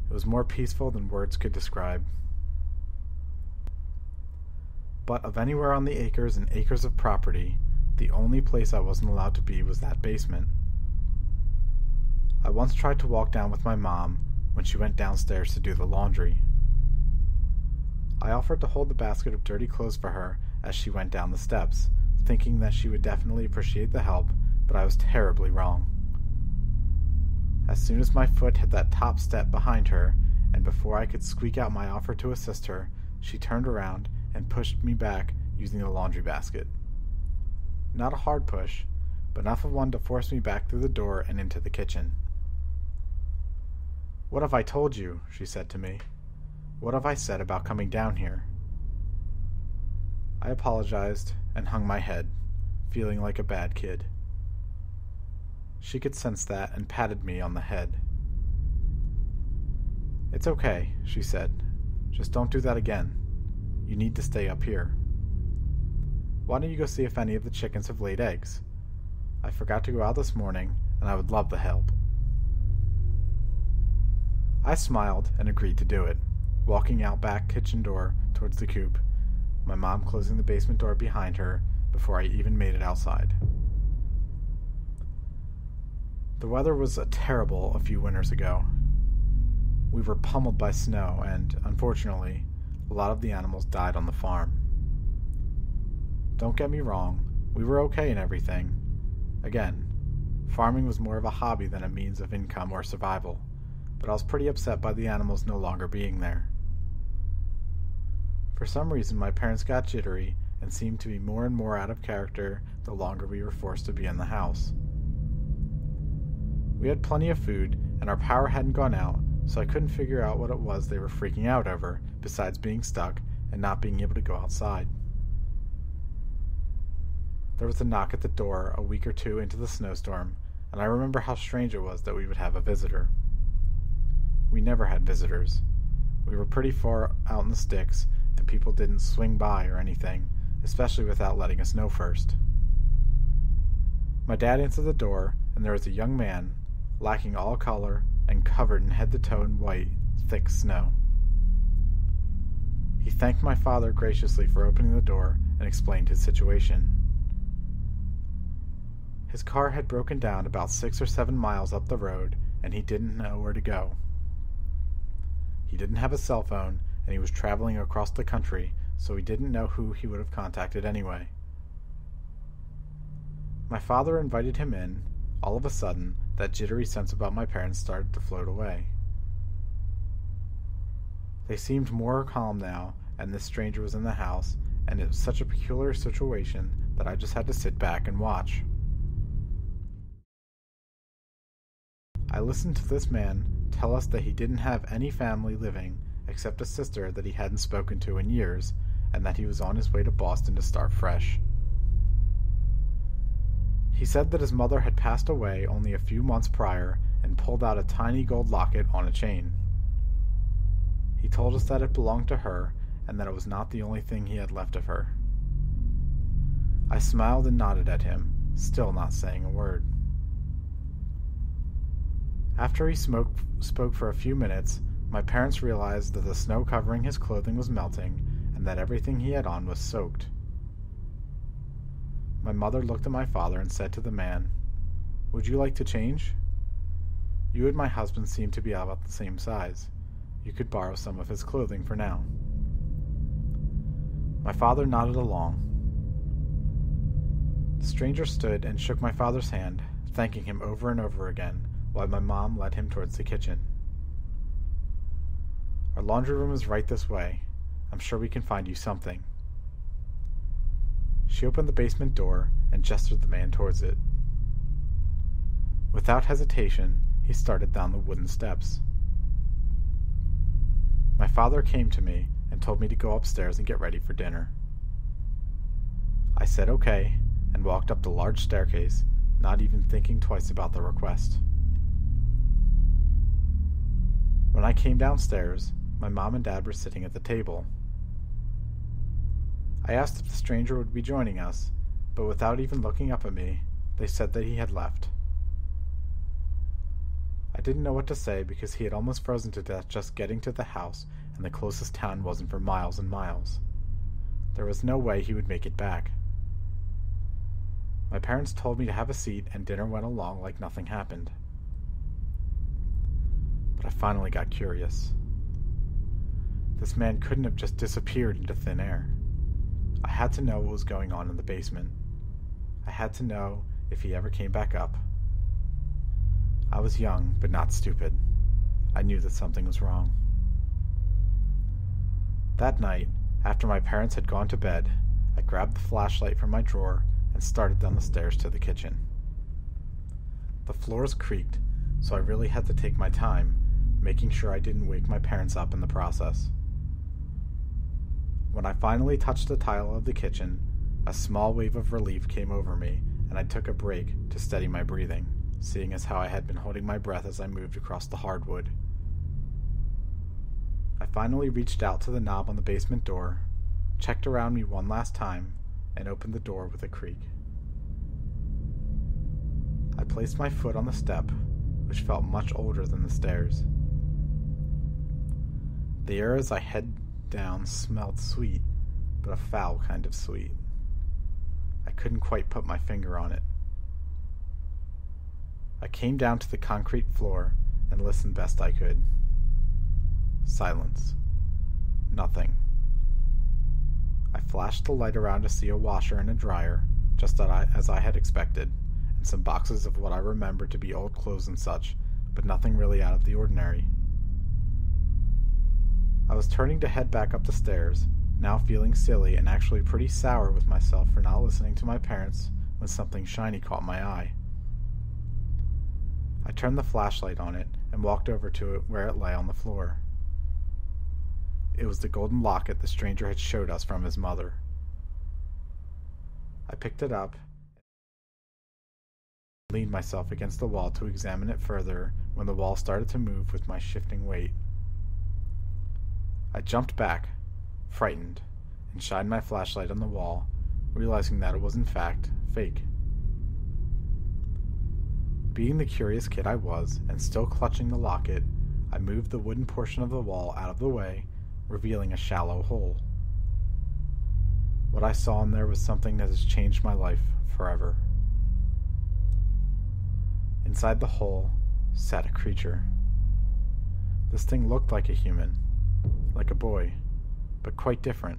It was more peaceful than words could describe. But of anywhere on the acres and acres of property, the only place I wasn't allowed to be was that basement. I once tried to walk down with my mom when she went downstairs to do the laundry. I offered to hold the basket of dirty clothes for her as she went down the steps, thinking that she would definitely appreciate the help, but I was terribly wrong. As soon as my foot hit that top step behind her, and before I could squeak out my offer to assist her, she turned around and pushed me back using the laundry basket. Not a hard push, but enough of one to force me back through the door and into the kitchen. "What have I told you?" she said to me. "What have I said about coming down here?" I apologized and hung my head, feeling like a bad kid. She could sense that and patted me on the head. "It's okay," she said. "Just don't do that again. You need to stay up here. Why don't you go see if any of the chickens have laid eggs? I forgot to go out this morning, and I would love the help." I smiled and agreed to do it, walking out back kitchen door towards the coop, my mom closing the basement door behind her before I even made it outside. The weather was terrible a few winters ago. We were pummeled by snow, and, unfortunately, a lot of the animals died on the farm. Don't get me wrong, we were okay and everything. Again, farming was more of a hobby than a means of income or survival, but I was pretty upset by the animals no longer being there. For some reason, my parents got jittery and seemed to be more and more out of character the longer we were forced to be in the house. We had plenty of food, and our power hadn't gone out, so I couldn't figure out what it was they were freaking out over, besides being stuck and not being able to go outside. There was a knock at the door a week or two into the snowstorm, and I remember how strange it was that we would have a visitor. We never had visitors. We were pretty far out in the sticks, and people didn't swing by or anything, especially without letting us know first. My dad answered the door, and there was a young man, lacking all color and covered in head to toe in white, thick snow. He thanked my father graciously for opening the door and explained his situation. His car had broken down about 6 or 7 miles up the road, and he didn't know where to go. He didn't have a cell phone, and he was traveling across the country, so he didn't know who he would have contacted anyway. My father invited him in. All of a sudden, that jittery sense about my parents started to float away. They seemed more calm now, and this stranger was in the house, and it was such a peculiar situation that I just had to sit back and watch. I listened to this man tell us that he didn't have any family living except a sister that he hadn't spoken to in years, and that he was on his way to Boston to start fresh. He said that his mother had passed away only a few months prior and pulled out a tiny gold locket on a chain. He told us that it belonged to her and that it was not the only thing he had left of her. I smiled and nodded at him, still not saying a word. After he spoke for a few minutes, my parents realized that the snow covering his clothing was melting and that everything he had on was soaked. My mother looked at my father and said to the man, "Would you like to change? You and my husband seem to be about the same size. You could borrow some of his clothing for now." My father nodded along. The stranger stood and shook my father's hand, thanking him over and over again, while my mom led him towards the kitchen. "Our laundry room is right this way. I'm sure we can find you something." She opened the basement door and gestured the man towards it. Without hesitation, he started down the wooden steps. My father came to me and told me to go upstairs and get ready for dinner. I said okay and walked up the large staircase, not even thinking twice about the request. When I came downstairs, my mom and dad were sitting at the table. I asked if the stranger would be joining us, but without even looking up at me, they said that he had left. I didn't know what to say because he had almost frozen to death just getting to the house, and the closest town wasn't for miles and miles. There was no way he would make it back. My parents told me to have a seat, and dinner went along like nothing happened. But I finally got curious. This man couldn't have just disappeared into thin air. I had to know what was going on in the basement. I had to know if he ever came back up. I was young, but not stupid. I knew that something was wrong. That night, after my parents had gone to bed, I grabbed the flashlight from my drawer and started down the stairs to the kitchen. The floors creaked, so I really had to take my time, making sure I didn't wake my parents up in the process. When I finally touched the tile of the kitchen, a small wave of relief came over me, and I took a break to steady my breathing, seeing as how I had been holding my breath as I moved across the hardwood. I finally reached out to the knob on the basement door, checked around me one last time, and opened the door with a creak. I placed my foot on the step, which felt much older than the stairs. The air as I head down smelled sweet, but a foul kind of sweet. I couldn't quite put my finger on it. I came down to the concrete floor and listened best I could. Silence. Nothing. I flashed the light around to see a washer and a dryer, just as I had expected, and some boxes of what I remembered to be old clothes and such, but nothing really out of the ordinary. I was turning to head back up the stairs, now feeling silly and actually pretty sour with myself for not listening to my parents when something shiny caught my eye. I turned the flashlight on it and walked over to it where it lay on the floor. It was the golden locket the stranger had showed us from his mother. I picked it up and leaned myself against the wall to examine it further when the wall started to move with my shifting weight. I jumped back, frightened, and shined my flashlight on the wall, realizing that it was in fact fake. Being the curious kid I was, and still clutching the locket, I moved the wooden portion of the wall out of the way, revealing a shallow hole. What I saw in there was something that has changed my life forever. Inside the hole sat a creature. This thing looked like a human, like a boy, but quite different.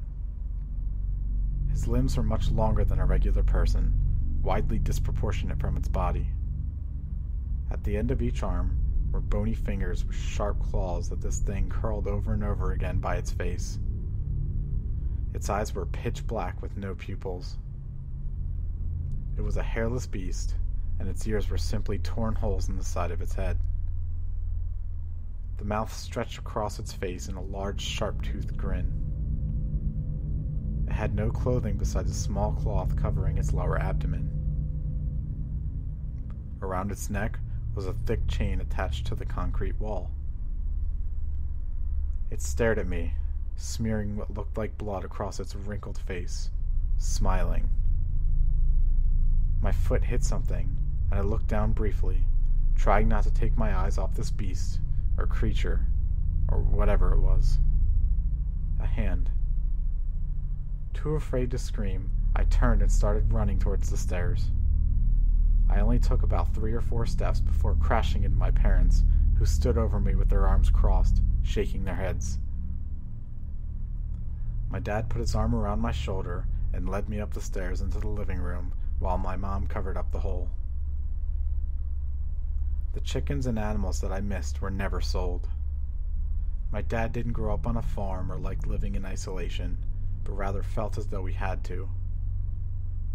His limbs were much longer than a regular person, widely disproportionate from its body. At the end of each arm were bony fingers with sharp claws that this thing curled over and over again by its face. Its eyes were pitch black with no pupils. It was a hairless beast, and its ears were simply torn holes in the side of its head. The mouth stretched across its face in a large, sharp-toothed grin. It had no clothing besides a small cloth covering its lower abdomen. Around its neck was a thick chain attached to the concrete wall. It stared at me, smearing what looked like blood across its wrinkled face, smiling. My foot hit something, and I looked down briefly, trying not to take my eyes off this beast, or creature, or whatever it was. A hand. Too afraid to scream, I turned and started running towards the stairs. I only took about 3 or 4 steps before crashing into my parents, who stood over me with their arms crossed, shaking their heads. My dad put his arm around my shoulder and led me up the stairs into the living room, while my mom covered up the hole. The chickens and animals that I missed were never sold. My dad didn't grow up on a farm or liked living in isolation, but rather felt as though we had to.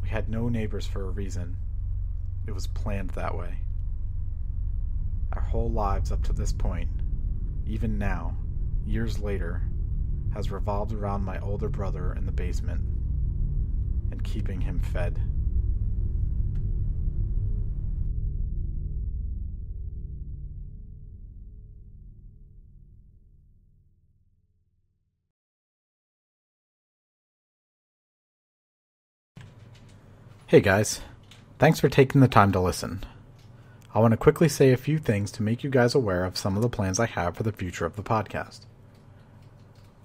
We had no neighbors for a reason. It was planned that way. Our whole lives up to this point, even now, years later, has revolved around my older brother in the basement and keeping him fed. Hey guys, thanks for taking the time to listen. I want to quickly say a few things to make you guys aware of some of the plans I have for the future of the podcast.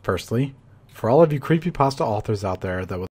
Firstly, for all of you creepypasta authors out there that would